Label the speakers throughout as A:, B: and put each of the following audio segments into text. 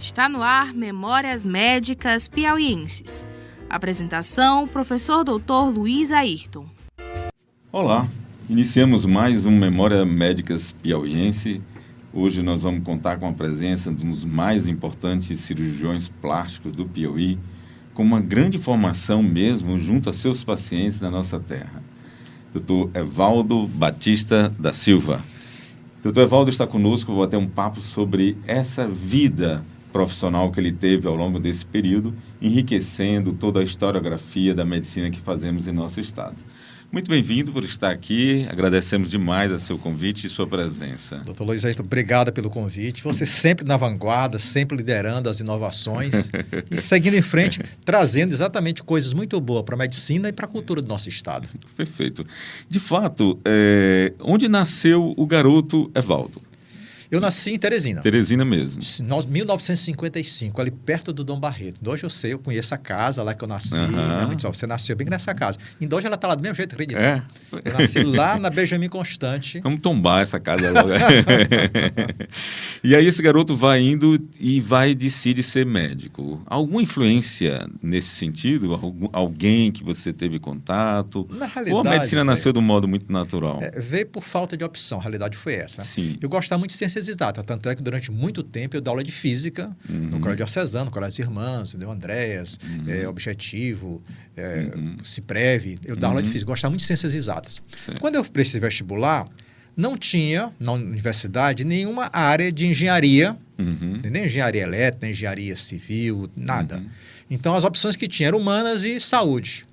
A: Está no ar Memórias Médicas Piauienses. Apresentação, professor Dr. Luiz Ayrton.
B: Olá, iniciamos mais um Memórias Médicas Piauiense. Hoje nós vamos contar com a presença de um dos mais importantes cirurgiões plásticos do Piauí, com uma grande formação mesmo junto a seus pacientes na nossa terra. Dr. Evaldo Batista da Silva. Dr. Evaldo está conosco para bater um papo sobre essa vida profissional que ele teve ao longo desse período, enriquecendo toda a historiografia da medicina que fazemos em nosso estado. Muito bem-vindo por estar aqui, agradecemos demais a seu convite e sua presença.
C: Dr. Luiz Ayrton, obrigado pelo convite. Você sempre na vanguarda, sempre liderando as inovações e seguindo em frente, trazendo exatamente coisas muito boas para a medicina e para a cultura do nosso estado.
B: Perfeito. De fato, onde nasceu o garoto Evaldo?
C: Eu nasci em Teresina.
B: Teresina mesmo.
C: Em 1955, ali perto do Dom Barreto. Hoje eu conheço a casa lá que eu nasci. Minha mãe disse, você nasceu bem nessa casa. Ainda hoje ela está lá do mesmo jeito, acredita?
B: É?
C: Eu nasci lá na Benjamin Constante.
B: Vamos tombar essa casa logo. E aí esse garoto vai indo e decide ser médico. Alguma influência nesse sentido? Alguém que você teve contato?
C: Na realidade,
B: ou a medicina nasceu de um modo muito natural?
C: Veio por falta de opção, a realidade foi essa.
B: Sim.
C: Eu gostava muito de ciências exatas, tanto é que durante muito tempo eu dei aula de física no Colégio Diocesano, no Colégio das Irmãs, entendeu? Andréas, Objetivo, Ciprev, eu dava aula de física, gostava muito de ciências exatas.
B: Certo.
C: Quando eu prestei vestibular, não tinha na universidade nenhuma área de engenharia, nem engenharia elétrica, nem engenharia civil, nada. Então as opções que tinha eram humanas e saúde.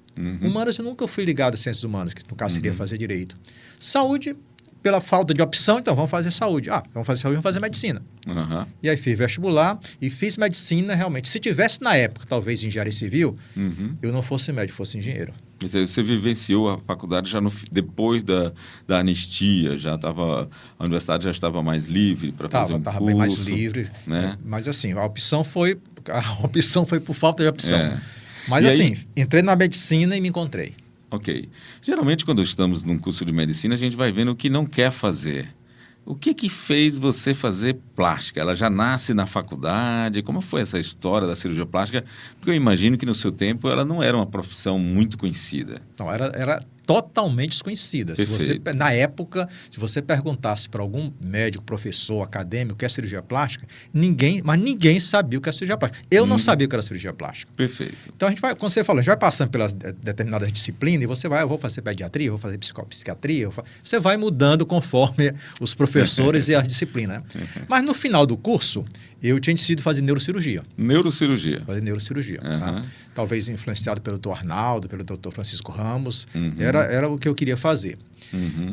C: Humanas eu nunca fui ligado a ciências humanas, que no caso seria fazer direito. Saúde, pela falta de opção, então vamos fazer saúde. Vamos fazer saúde, vamos fazer medicina. E aí fiz vestibular e fiz medicina realmente. Se tivesse na época, talvez engenharia civil, eu não fosse médico, fosse engenheiro.
B: Você vivenciou a faculdade já depois da anistia, a universidade já estava mais livre para fazer um curso?
C: Estava bem mais livre,
B: né?
C: Mas assim, a opção foi por falta de opção. Mas
B: e
C: assim,
B: aí,
C: entrei na medicina e me encontrei.
B: Ok. Geralmente, quando estamos num curso de medicina, a gente vai vendo o que não quer fazer. O que fez você fazer plástica? Ela já nasce na faculdade? Como foi essa história da cirurgia plástica? Porque eu imagino que no seu tempo ela não era uma profissão muito conhecida.
C: Não, era totalmente desconhecida. Na época, se você perguntasse para algum médico, professor, acadêmico o que é cirurgia plástica, ninguém sabia o que é cirurgia plástica. Eu não sabia o que era cirurgia plástica.
B: Perfeito.
C: Então, como você falou, a gente vai passando pelas determinadas disciplinas e você vai, eu vou fazer pediatria, eu vou fazer psiquiatria, você vai mudando conforme os professores e a disciplina. Mas no final do curso, eu tinha decidido fazer neurocirurgia.
B: Neurocirurgia.
C: Fazer neurocirurgia. Tá? Talvez influenciado pelo Dr. Arnaldo, pelo Dr. Francisco Ramos. Era o que eu queria fazer.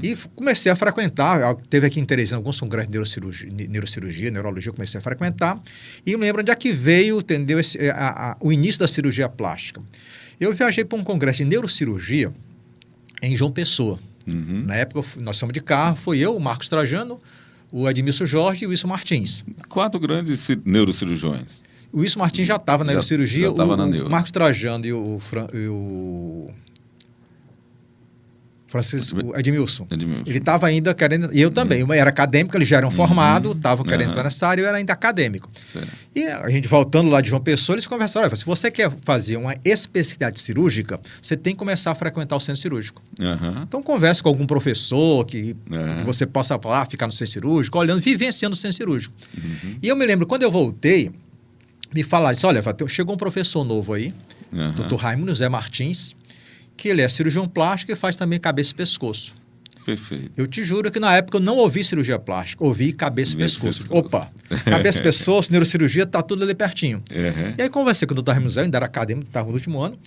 C: E comecei a frequentar, teve aqui em Teresina alguns congressos de neurocirurgia, neurologia, eu comecei a frequentar. E me lembro onde é que veio, entendeu, o início da cirurgia plástica. Eu viajei para um congresso de neurocirurgia em João Pessoa. Na época, nós fomos de carro, foi eu, o Marcos Trajano, o Edmilson Jorge e o Wilson Martins. 4
B: grandes neurocirurgiões.
C: O Wilson Martins já estava na neurocirurgia,
B: já estava na neuro.
C: O Marcos Trajano e o Francisco Edmilson. Ele estava ainda querendo, e eu também, eu era acadêmico, eles já eram formados, estavam querendo entrar nessa área, eu era ainda acadêmico.
B: Certo.
C: E a gente voltando lá de João Pessoa, eles conversaram, se você quer fazer uma especialidade cirúrgica, você tem que começar a frequentar o centro cirúrgico. Então converse com algum professor que você possa lá ficar no centro cirúrgico, olhando, vivenciando o centro cirúrgico. E eu me lembro, quando eu voltei, me falaram, olha, chegou um professor novo aí, Dr. Raimundo José Martins, que ele é cirurgião plástico e faz também cabeça e pescoço.
B: Perfeito.
C: Eu te juro que na época eu não ouvi cirurgia plástica, ouvi cabeça e pescoço. Opa, cabeça e pescoço, neurocirurgia, tá tudo ali pertinho. E aí conversei com o Dr. Raimundo José, ainda era acadêmico, estava no último ano,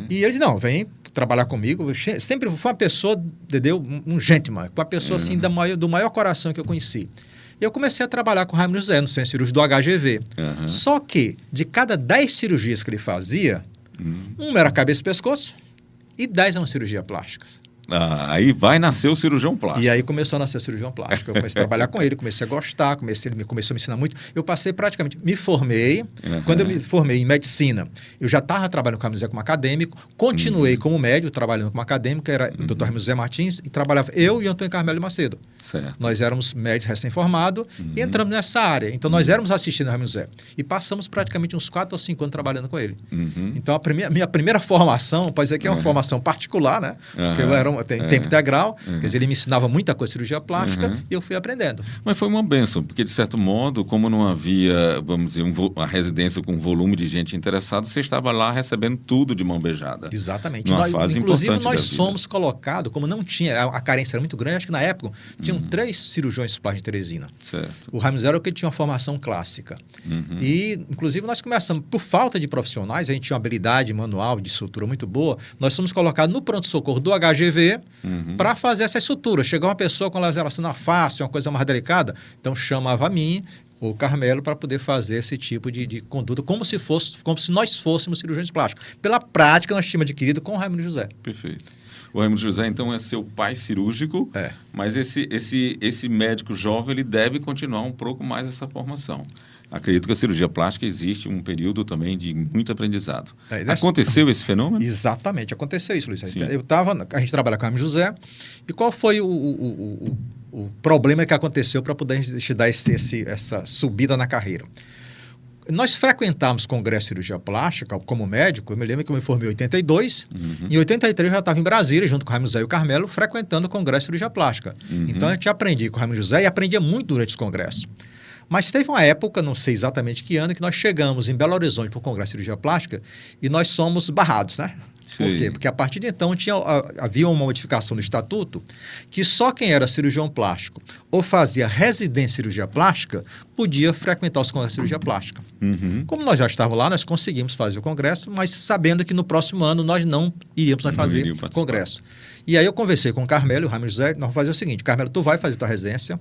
C: e ele disse, não, vem trabalhar comigo. Sempre foi uma pessoa, entendeu? Um gentleman, uma pessoa assim do maior coração que eu conheci. E eu comecei a trabalhar com o Raimundo José no centro cirúrgico do HGV. Só que, de cada 10 cirurgias que ele fazia, uma era cabeça e pescoço, e 10 eram cirurgias plásticas.
B: Aí vai nascer o cirurgião plástico.
C: E aí começou a nascer o cirurgião plástico. Eu comecei a trabalhar com ele, comecei a gostar, ele começou a me ensinar muito. Eu passei praticamente, me formei. Quando eu me formei em medicina, eu já estava trabalhando com o Raimundo José como acadêmico, continuei como médico, trabalhando como acadêmico, era o Dr. Raimundo José Martins, e trabalhava eu e Antônio Carmelo Macedo.
B: Certo.
C: Nós éramos médicos recém-formados e entramos nessa área. Então, nós éramos assistindo o Raimundo José. E passamos praticamente uns 4 ou 5 anos trabalhando com ele. Então, minha primeira formação, pode dizer que é uma formação particular, né? Porque eu era tempo integral, quer dizer, ele me ensinava muita coisa de cirurgia plástica e eu fui aprendendo.
B: Mas foi uma bênção, porque de certo modo, como não havia, vamos dizer, uma residência com volume de gente interessada, você estava lá recebendo tudo de mão beijada.
C: Exatamente.
B: Numa fase
C: inclusive,
B: importante
C: nós
B: da vida.
C: fomos colocados, como não tinha, a carência era muito grande, acho que na época tinham 3 cirurgiões plásticos de Teresina.
B: Certo.
C: O Raimundo era o que tinha uma formação clássica. E, inclusive, nós começamos, por falta de profissionais, a gente tinha uma habilidade manual de sutura muito boa, nós fomos colocados no pronto-socorro do HGV para fazer essa sutura. Chegou uma pessoa com laceração na face, uma coisa mais delicada, então chamava a mim ou o Carmelo para poder fazer esse tipo de conduta, como se nós fôssemos cirurgiões plásticos, pela prática que nós tínhamos adquirido com o Raimundo José.
B: Perfeito. O Raimundo José, então, é seu pai cirúrgico, mas esse médico jovem ele deve continuar um pouco mais essa formação. Acredito que a cirurgia plástica existe um período também de muito aprendizado. Aconteceu esse fenômeno?
C: Exatamente, aconteceu isso, Luiz. A gente trabalha com o Raimundo José, e qual foi o problema que aconteceu para poder a gente dar essa subida na carreira? Nós frequentávamos congresso de cirurgia plástica como médico. Eu me lembro que eu me formei em 82. Em 83 eu já estava em Brasília, junto com o Raimundo José e o Carmelo, frequentando o congresso de cirurgia plástica. Então, eu aprendi com o Raimundo José e aprendia muito durante os congressos. Mas teve uma época, não sei exatamente que ano, que nós chegamos em Belo Horizonte para o congresso de cirurgia plástica e nós somos barrados, né? Por quê? Porque a partir de então havia uma modificação no estatuto que só quem era cirurgião plástico ou fazia residência em cirurgia plástica podia frequentar os congressos de cirurgia plástica. Como nós já estávamos lá, nós conseguimos fazer o congresso, mas sabendo que no próximo ano nós não iríamos fazer o congresso. E aí eu conversei com o Carmelo e o Raimundo José, nós vamos fazer o seguinte: Carmelo, tu vai fazer tua residência,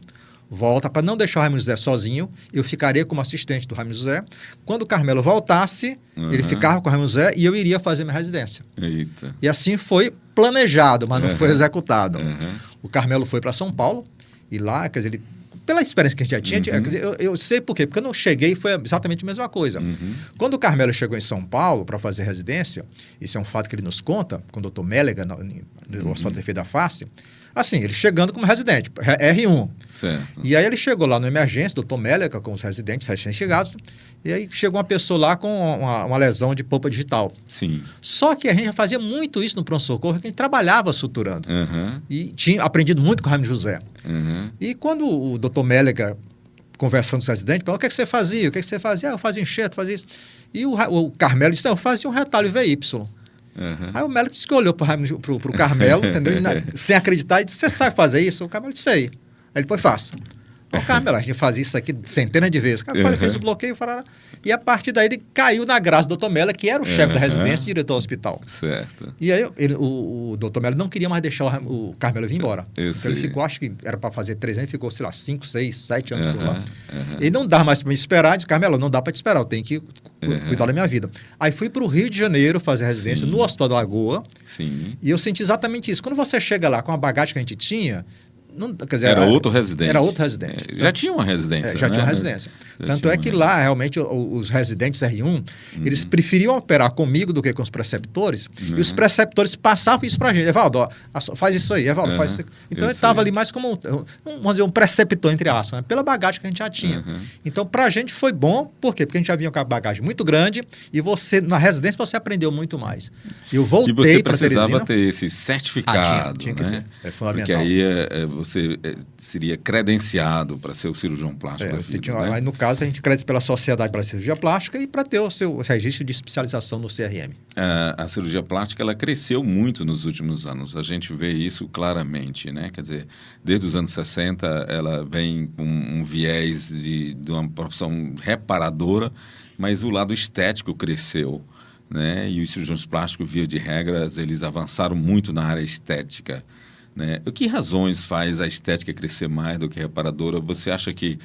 C: volta, para não deixar o Raimundo José sozinho, eu ficaria como assistente do Raimundo José. Quando o Carmelo voltasse, ele ficava com o Raimundo José e eu iria fazer minha residência.
B: Eita.
C: E assim foi planejado, mas não foi executado. O Carmelo foi para São Paulo e lá, quer dizer, pela experiência que a gente já tinha, quer dizer, eu sei por quê, porque eu não cheguei e foi exatamente a mesma coisa. Quando o Carmelo chegou em São Paulo para fazer residência, isso é um fato que ele nos conta, com o Dr. Mélega, no Hospital de Defesa da Face, assim, ele chegando como residente, R1.
B: Certo.
C: E aí ele chegou lá no emergência, doutor Mélega, com os residentes recém-chegados, e aí chegou uma pessoa lá com uma lesão de polpa digital.
B: Sim.
C: Só que a gente já fazia muito isso no pronto-socorro, que a gente trabalhava suturando. E tinha aprendido muito com o Raimundo José. E quando o doutor Mélega, conversando com os residentes, falou: o que é que você fazia? O que é que você fazia? Eu fazia enxerto, fazia isso. E o Carmelo disse: eu fazia um retalho VY. Aí o Mélega disse que olhou para o Carmelo, entendeu? Sem acreditar, e disse: você sabe fazer isso? O Carmelo disse: sei. Aí ele: pois faça. O Carmelo, a gente fazia isso aqui centenas de vezes. O Carmelo fez o bloqueio, e a partir daí ele caiu na graça do Dr. Mello, que era o chefe da residência e diretor do hospital.
B: Certo.
C: E aí o Dr. Mello não queria mais deixar o Carmelo vir embora. Então ele ficou, acho que era para fazer 3 anos, ele ficou, sei lá, 5, 6, 7 anos por lá. Ele não dá mais para me esperar, disse: Carmelo, não dá para te esperar, eu tenho que cuidar da minha vida. Aí fui para o Rio de Janeiro fazer residência no Hospital da Lagoa. E eu senti exatamente isso. Quando você chega lá com a bagagem que a gente tinha, quer dizer,
B: era outro residente.
C: Era outro residente.
B: Já tinha uma residência.
C: Já tinha uma residência. Tanto é que lá, realmente, os residentes R1, eles preferiam operar comigo do que com os preceptores, e os preceptores passavam isso para a gente. Evaldo, ó, faz isso aí, Evaldo, faz isso aí. Então, ele estava ali mais como, vamos dizer, um preceptor, entre aspas, né? Pela bagagem que a gente já tinha. Então, para a gente foi bom, por quê? Porque a gente já vinha com a bagagem muito grande, e você, na residência, você aprendeu muito mais. Eu voltei para Teresina.
B: E você precisava ter esse certificado,
C: tinha que ter. É fundamental.
B: Porque aí você seria credenciado para ser o cirurgião plástico.
C: Né? No caso, a gente cresce pela Sociedade para Cirurgia Plástica e para ter o seu registro de especialização no CRM.
B: A cirurgia plástica ela cresceu muito nos últimos anos. A gente vê isso claramente, né? Quer dizer, desde os anos 60, ela vem com um viés de uma profissão reparadora, mas o lado estético cresceu, né? E os cirurgiões plásticos, via de regras, eles avançaram muito na área estética, né? O que razões faz a estética crescer mais do que a reparadora? Você acha que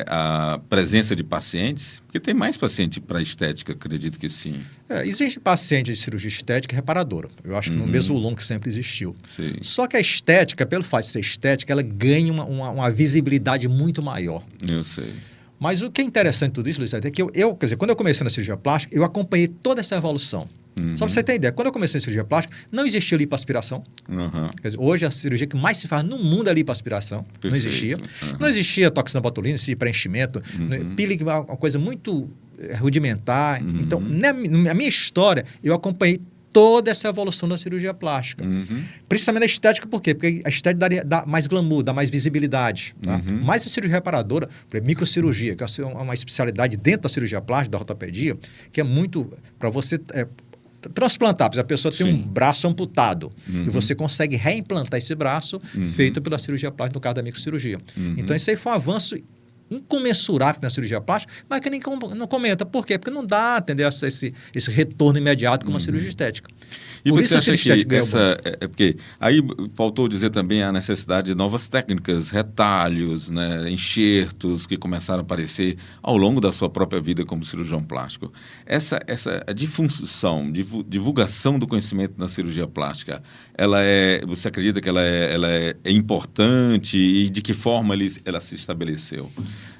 B: a presença de pacientes, porque tem mais paciente para estética, acredito que sim.
C: Existe paciente de cirurgia estética e reparadora. Eu acho que no mesmo longo que sempre existiu.
B: Sim.
C: Só que a estética, pelo fato de ser estética, ela ganha uma visibilidade muito maior.
B: Eu sei.
C: Mas o que é interessante de tudo isso, Luiz, é que quer dizer, quando eu comecei na cirurgia plástica, eu acompanhei toda essa evolução. Só para você ter ideia, quando eu comecei na cirurgia plástica, não existia lipoaspiração. Quer dizer, hoje a cirurgia que mais se faz no mundo é lipoaspiração. Perfeito. Não existia. Não existia toxina botulina, esse preenchimento. Peeling é uma coisa muito rudimentar. Então, na minha história, eu acompanhei toda essa evolução da cirurgia plástica. Principalmente a estética, por quê? Porque a estética dá mais glamour, dá mais visibilidade. Tá? Mas a cirurgia reparadora, por exemplo, microcirurgia, que é uma especialidade dentro da cirurgia plástica, da ortopedia, que é muito para você transplantar. Por exemplo, a pessoa tem um braço amputado e você consegue reimplantar esse braço feito pela cirurgia plástica, no caso da microcirurgia. Então, isso aí foi um avanço incomensurável na cirurgia plástica, mas que nem não comenta. Por quê? Porque não dá, entendeu? Esse retorno imediato como uma cirurgia estética.
B: E por você acha que essa... porque aí faltou dizer também a necessidade de novas técnicas, retalhos, né, enxertos que começaram a aparecer ao longo da sua própria vida como cirurgião plástico. Essa difunção, divulgação do conhecimento na cirurgia plástica, você acredita que ela é importante e de que forma ela se estabeleceu?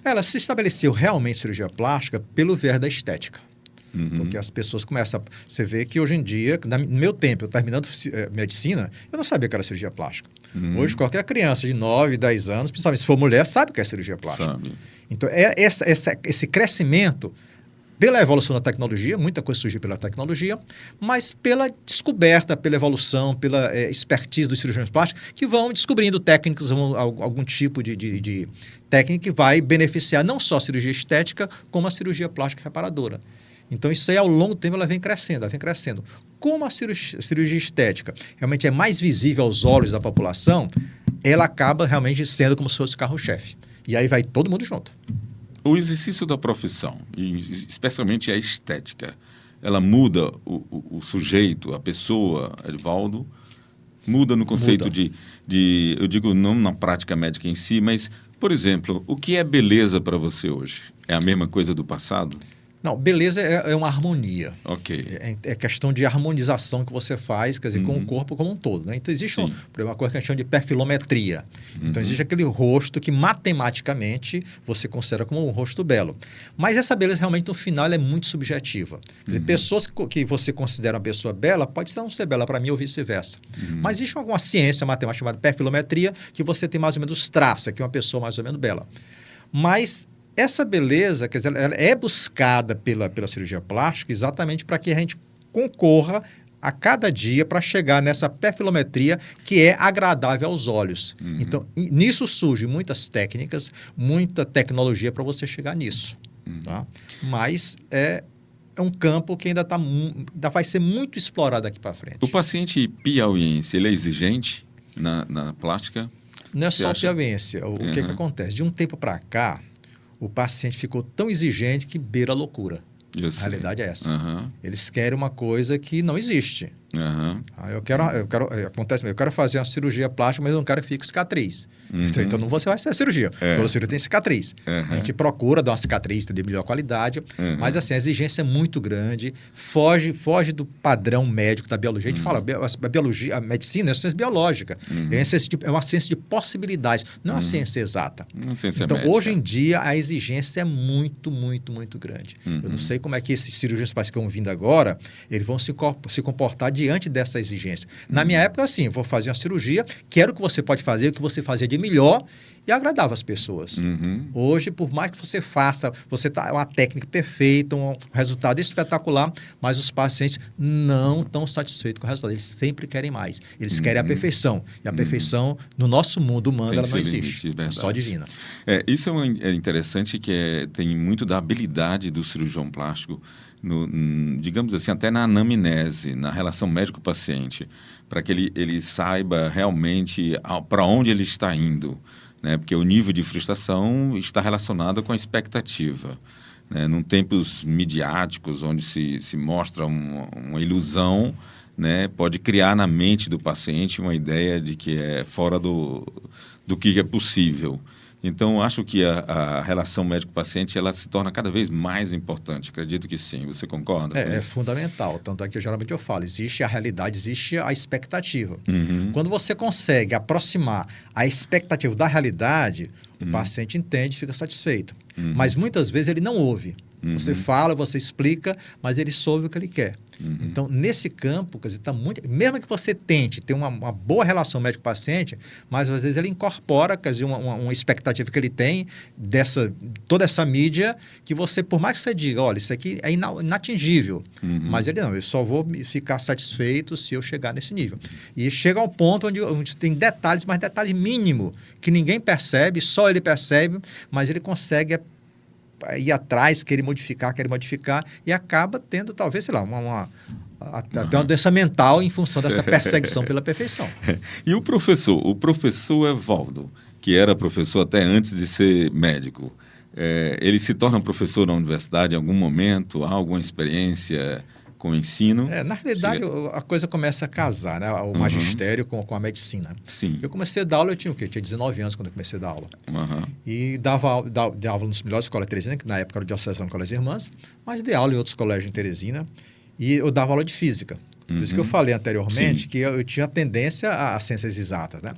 C: Ela se estabeleceu realmente cirurgia plástica pelo viés da estética. Porque as pessoas começam Você vê que hoje em dia, no meu tempo, eu terminando medicina, eu não sabia que era cirurgia plástica. Hoje, qualquer criança de 9, 10 anos, principalmente se for mulher, sabe o que é cirurgia plástica.
B: Sabe.
C: Então, esse crescimento pela evolução da tecnologia, muita coisa surgiu pela tecnologia, mas pela descoberta, pela evolução, pela expertise dos cirurgiões plásticos, que vão descobrindo técnicas, algum tipo de técnica que vai beneficiar não só a cirurgia estética, como a cirurgia plástica reparadora. Então, isso aí, ao longo do tempo, ela vem crescendo. Como a cirurgia estética realmente é mais visível aos olhos da população, ela acaba realmente sendo como se fosse o carro-chefe. E aí vai todo mundo junto.
B: O exercício da profissão, e especialmente a estética, ela muda o sujeito, a pessoa, Edivaldo, muda no conceito de... Eu digo não na prática médica em si, mas, por exemplo, o que é beleza para você hoje? É a mesma coisa do passado?
C: Não, beleza é uma harmonia.
B: Ok.
C: É questão de harmonização que você faz, quer dizer, com o corpo como um todo. Né? Então, existe uma coisa que a gente chama de perfilometria. Então, existe aquele rosto que, matematicamente, você considera como um rosto belo. Mas essa beleza, realmente, no final, ela é muito subjetiva. Quer dizer, pessoas que você considera uma pessoa bela, pode não ser bela para mim ou vice-versa. Mas existe alguma ciência matemática chamada perfilometria que você tem mais ou menos os traços. Aqui é uma pessoa mais ou menos bela. Mas... essa beleza, quer dizer, ela é buscada pela cirurgia plástica exatamente para que a gente concorra a cada dia para chegar nessa perfilometria que é agradável aos olhos. Então, nisso surgem muitas técnicas, muita tecnologia para você chegar nisso. Tá? Mas é um campo que ainda vai ser muito explorado daqui para frente.
B: O paciente piauiense, ele é exigente na plástica?
C: Não é só piauiense. O que acontece? De um tempo para cá, o paciente ficou tão exigente que beira a loucura. A realidade é essa. Eles querem uma coisa que não existe. Eu quero fazer uma cirurgia plástica, mas eu não quero que fique cicatriz. Então não você vai fazer a cirurgia. Toda cirurgia tem cicatriz. A gente procura dar uma cicatriz de melhor qualidade, mas assim, a exigência é muito grande, foge do padrão médico da biologia. A gente fala, a biologia, a medicina é uma ciência biológica. É uma ciência de possibilidades, não é uma ciência exata. Então,
B: médica.
C: Hoje em dia, a exigência é muito, muito, muito grande. Eu não sei como é que esses cirurgiões plásticos que estão vindo agora, eles vão se comportar diante dessa exigência. Na minha época, assim, vou fazer uma cirurgia, quero o que você pode fazer, o que você fazia de melhor e agradava as pessoas. Hoje, por mais que você faça, você tá uma técnica perfeita, um resultado espetacular, mas os pacientes não estão satisfeitos com o resultado. Eles sempre querem mais. Eles querem a perfeição. E a perfeição, no nosso mundo humano, ela não existe. É só divina.
B: Isso é interessante, que tem muito da habilidade do cirurgião plástico, digamos assim, até na anamnese, na relação médico-paciente, para que ele saiba realmente para onde ele está indo, né? Porque o nível de frustração está relacionado com a expectativa. Né? Num tempos midiáticos, onde se mostra uma ilusão, né, pode criar na mente do paciente uma ideia de que é fora do que é possível. Então, acho que a relação médico-paciente ela se torna cada vez mais importante. Acredito que sim. Você concorda?
C: É fundamental. Tanto é que geralmente eu falo, existe a realidade, existe a expectativa. Quando você consegue aproximar a expectativa da realidade, o paciente entende e fica satisfeito. Mas muitas vezes ele não ouve. Você fala, você explica, mas ele soube o que ele quer. Então, nesse campo, quer dizer, tá muito, mesmo que você tente ter uma boa relação médico-paciente, mas às vezes ele incorpora, quer dizer, uma expectativa que ele tem toda essa mídia, que você, por mais que você diga, olha, isso aqui é inatingível, mas ele não, eu só vou ficar satisfeito se eu chegar nesse nível. E chega ao ponto onde tem detalhes, mas detalhes mínimos, que ninguém percebe, só ele percebe, mas ele consegue ir atrás, querer modificar, e acaba tendo, talvez, sei lá, até uma doença mental em função dessa perseguição pela perfeição.
B: E o professor Evaldo, que era professor até antes de ser médico, ele se torna professor na universidade em algum momento? Há alguma experiência com o ensino?
C: Na realidade, a coisa começa a casar, né? O magistério com a medicina.
B: Sim.
C: Eu comecei a dar aula, eu tinha o quê? Eu tinha 19 anos quando eu comecei a dar aula. E dava aula nas melhores escolas de Teresina, que na época era o Diocesano Colégio Irmãs, mas dei aula em outros colégios em Teresina e eu dava aula de física. Por isso que eu falei anteriormente que eu tinha tendência a ciências exatas, né?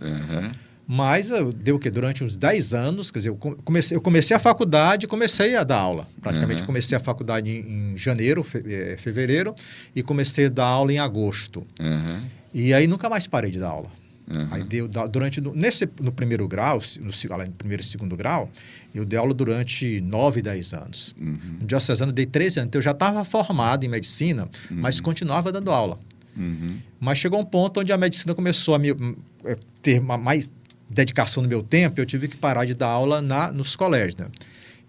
C: Mas deu o quê? Durante uns 10 anos, quer dizer, eu comecei a faculdade e comecei a dar aula. Praticamente comecei a faculdade em janeiro, fevereiro, e comecei a dar aula em agosto. E aí nunca mais parei de dar aula. Aí no primeiro grau, no primeiro e segundo grau, eu dei aula durante 9, 10 anos. No Diocesano eu dei 13 anos, então eu já estava formado em medicina, mas continuava dando aula. Mas chegou um ponto onde a medicina começou a ter mais dedicação no meu tempo, eu tive que parar de dar aula nos colégios, né?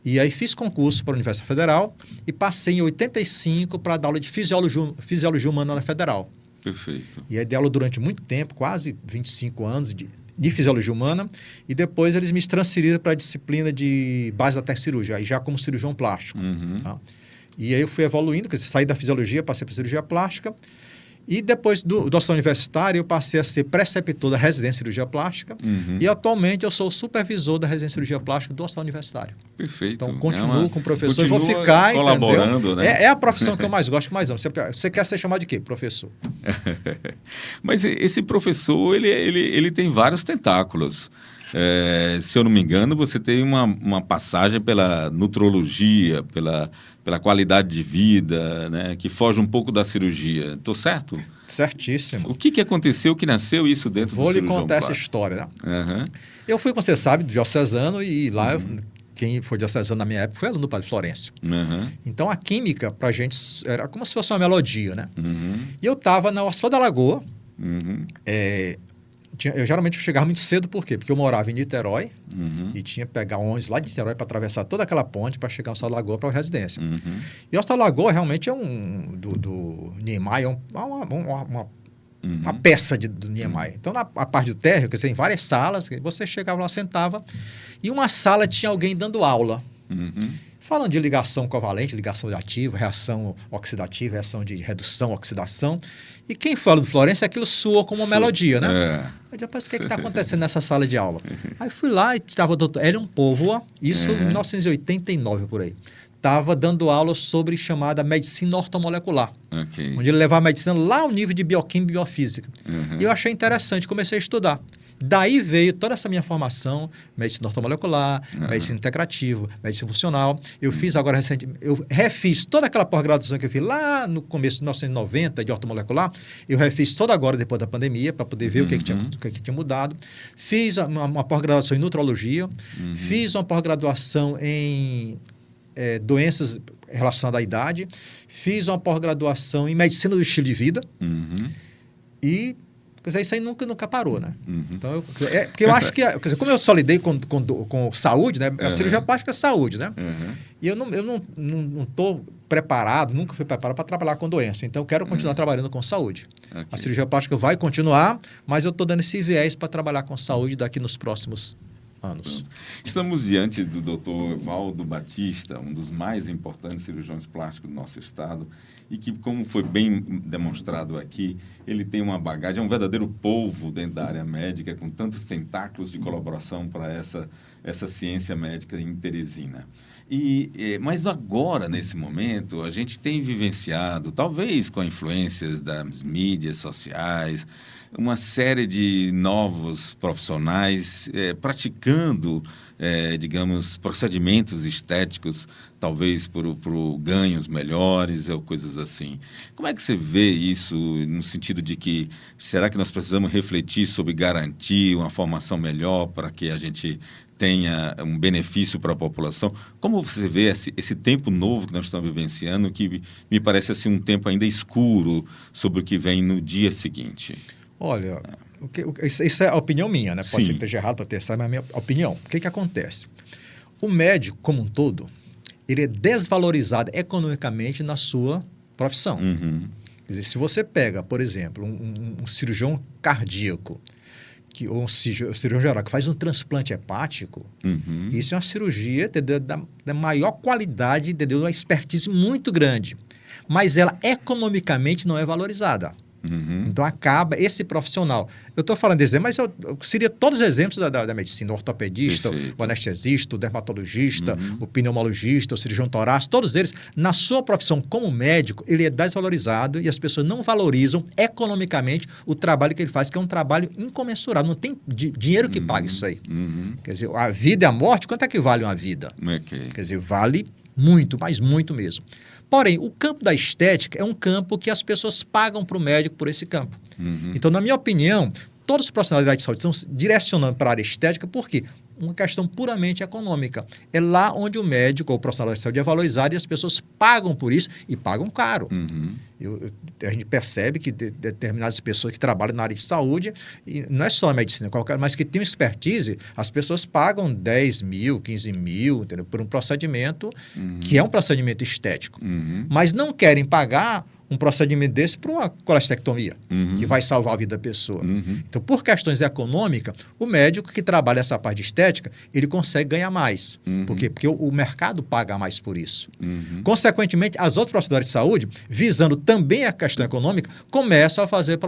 C: E aí fiz concurso para a Universidade Federal e passei em 85 para dar aula de fisiologia humana na Federal.
B: Perfeito.
C: E aí dei aula durante muito tempo, quase 25 anos de fisiologia humana, e depois eles me transferiram para a disciplina de base da técnica cirúrgica, aí já como cirurgião plástico. Tá? E aí eu fui evoluindo, quer dizer, saí da fisiologia, passei para a cirurgia plástica. E depois do hospital universitário, eu passei a ser preceptor da residência de cirurgia plástica. E atualmente eu sou o supervisor da residência de cirurgia plástica do hospital universitário.
B: Perfeito.
C: Então, continuo com o professor e vou ficar,
B: colaborando,
C: entendeu?
B: Né?
C: É a profissão que eu mais gosto, que mais amo. Você quer ser chamado de quê? Professor.
B: Mas esse professor, ele tem vários tentáculos. Se eu não me engano, você tem uma passagem pela nutrologia, pela qualidade de vida, né, que foge um pouco da cirurgia. Estou certo?
C: Certíssimo.
B: O que aconteceu que nasceu isso dentro do cirurgião
C: Vou lhe contar
B: plástico?
C: essa história. Né? Eu fui, como você sabe, do Diocesano e lá quem foi diocesano na minha época foi aluno do Padre Florencio. Então a química para a gente era como se fosse uma melodia. Né? E eu estava na Hospital da Lagoa. Eu geralmente chegava muito cedo, por quê? Porque eu morava em Niterói e tinha que pegar ônibus lá de Niterói para atravessar toda aquela ponte para chegar ao Hospital da Lagoa para a residência. E o Hospital da Lagoa realmente é do Niemeyer, uma peça do Niemeyer. Então, na parte do térreo, quer dizer, em várias salas, você chegava lá, sentava, e uma sala tinha alguém dando aula. Falando de ligação covalente, ligação ativa, reação oxidativa, reação de redução, oxidação. E quem fala do Florencio, aquilo soa como uma melodia, né? Eu disse, rapaz, o que está acontecendo nessa sala de aula? Aí fui lá e estava o doutor Hélio Póvoa, isso em 1989, por aí. Estava dando aula sobre chamada medicina ortomolecular. Onde ele levava a medicina lá ao nível de bioquímica e biofísica. E eu achei interessante, comecei a estudar. Daí veio toda essa minha formação, medicina ortomolecular, medicina integrativa, medicina funcional. Eu fiz agora recentemente, eu refiz toda aquela pós-graduação que eu fiz lá no começo de 1990 de ortomolecular, eu refiz toda agora depois da pandemia para poder ver o que tinha mudado. Fiz uma pós-graduação em nutrologia, fiz uma pós-graduação em doenças relacionadas à idade, fiz uma pós-graduação em medicina do estilo de vida e quer dizer, isso aí nunca parou, né? Então, porque eu acho que, quer dizer, como eu só lidei com saúde, né? A cirurgia plástica é saúde, né? E eu não estou preparado, nunca fui preparado para trabalhar com doença. Então, eu quero continuar trabalhando com saúde. A cirurgia plástica vai continuar, mas eu estou dando esse viés para trabalhar com saúde daqui nos próximos anos.
B: Estamos diante do Dr. Evaldo Batista, um dos mais importantes cirurgiões plásticos do nosso estado, e que, como foi bem demonstrado aqui, ele tem uma bagagem, é um verdadeiro polvo dentro da área médica, com tantos tentáculos de colaboração para essa ciência médica em Teresina. Mas agora, nesse momento, a gente tem vivenciado, talvez com a influência das mídias sociais, uma série de novos profissionais praticando, digamos, procedimentos estéticos, talvez por ganhos melhores ou coisas assim. Como é que você vê isso no sentido de que, será que nós precisamos refletir sobre garantir uma formação melhor para que a gente tenha um benefício para a população? Como você vê esse tempo novo que nós estamos vivenciando, que me parece assim um tempo ainda escuro sobre o que vem no dia seguinte?
C: Olha, isso é a opinião minha, né? Pode
B: Sim.
C: ser que esteja errado para testar, mas é a minha opinião. O que acontece? O médico, como um todo, ele é desvalorizado economicamente na sua profissão.
B: Uhum.
C: Quer dizer, se você pega, por exemplo, um cirurgião cardíaco, ou um cirurgião geral que faz um transplante hepático,
B: Uhum.
C: isso é uma cirurgia da maior qualidade, de uma expertise muito grande. Mas ela economicamente não é valorizada.
B: Uhum.
C: Então acaba esse profissional. Eu estou falando de exemplo, mas eu seria todos os exemplos da medicina: o ortopedista,
B: Perfeito.
C: o anestesista, o dermatologista, o pneumologista, o cirurgião torácico, todos eles, na sua profissão como médico, ele é desvalorizado e as pessoas não valorizam economicamente o trabalho que ele faz, que é um trabalho incomensurável. Não tem dinheiro que pague isso aí.
B: Uhum.
C: Quer dizer, a vida e a morte, quanto é que vale uma vida?
B: Okay.
C: Quer dizer, vale muito, mas muito mesmo. Porém, o campo da estética é um campo que as pessoas pagam para o médico por esse campo.
B: Uhum.
C: Então, na minha opinião, todos os profissionais da área de saúde estão se direcionando para a área estética, por quê? Uma questão puramente econômica. É lá onde o médico ou o profissional de saúde é valorizado e as pessoas pagam por isso e pagam caro.
B: Uhum.
C: A gente percebe que determinadas pessoas que trabalham na área de saúde, e não é só a medicina, mas que tem expertise, as pessoas pagam 10 mil, 15 mil, entendeu? Por um procedimento que é um procedimento estético.
B: Uhum.
C: Mas não querem pagar um procedimento desse para uma colestectomia,
B: Uhum.
C: que vai salvar a vida da pessoa.
B: Uhum.
C: Então, por questões econômicas, o médico que trabalha essa parte de estética, ele consegue ganhar mais.
B: Uhum.
C: Por quê? Porque o mercado paga mais por isso.
B: Uhum.
C: Consequentemente, as outras profissionais de saúde, visando também a questão econômica, começam a fazer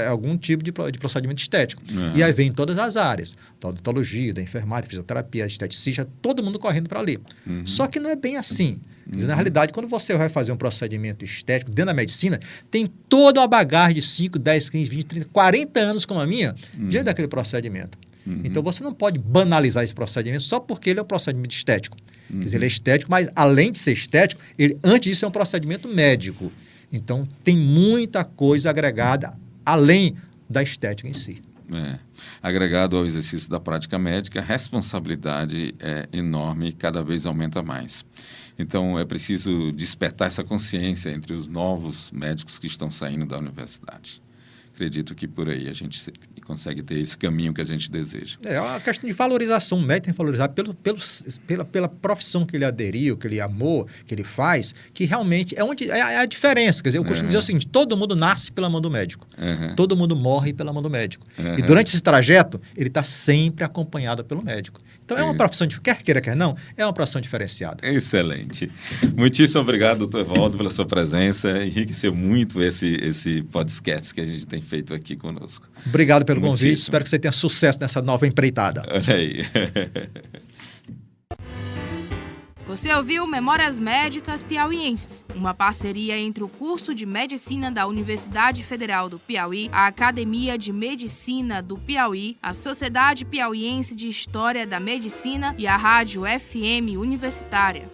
C: algum tipo de procedimento estético.
B: Uhum.
C: E aí vem todas as áreas, da odontologia, da enfermagem, fisioterapia, esteticista, todo mundo correndo para ali.
B: Uhum.
C: Só que não é bem assim. Quer dizer, na realidade, quando você vai fazer um procedimento estético dentro da medicina, tem toda uma bagagem de 5, 10, 15, 20, 30, 40 anos como a minha, diante daquele procedimento. Então, você não pode banalizar esse procedimento só porque ele é um procedimento estético. Quer dizer, ele é estético, mas além de ser estético, ele, antes disso, é um procedimento médico. Então, tem muita coisa agregada além da estética em si.
B: Agregado ao exercício da prática médica, a responsabilidade é enorme e cada vez aumenta mais. Então, é preciso despertar essa consciência entre os novos médicos que estão saindo da universidade. Acredito que por aí a gente consegue ter esse caminho que a gente deseja.
C: É uma questão de valorização. O médico tem que valorizar pela profissão que ele aderiu, que ele amou, que ele faz, que realmente é a diferença. Quer dizer, eu costumo dizer o seguinte: todo mundo nasce pela mão do médico. Todo mundo morre pela mão do médico. E durante esse trajeto, ele está sempre acompanhado pelo médico. Então, é uma profissão, quer queira, quer não, é uma profissão diferenciada.
B: Excelente. Muitíssimo obrigado, doutor Evaldo, pela sua presença. Enriqueceu muito esse podcast que a gente tem feito aqui conosco.
C: Obrigado pelo convite. Espero que você tenha sucesso nessa nova empreitada.
B: Olha aí.
A: Você ouviu Memórias Médicas Piauienses, uma parceria entre o curso de Medicina da Universidade Federal do Piauí, a Academia de Medicina do Piauí, a Sociedade Piauiense de História da Medicina e a Rádio FM Universitária.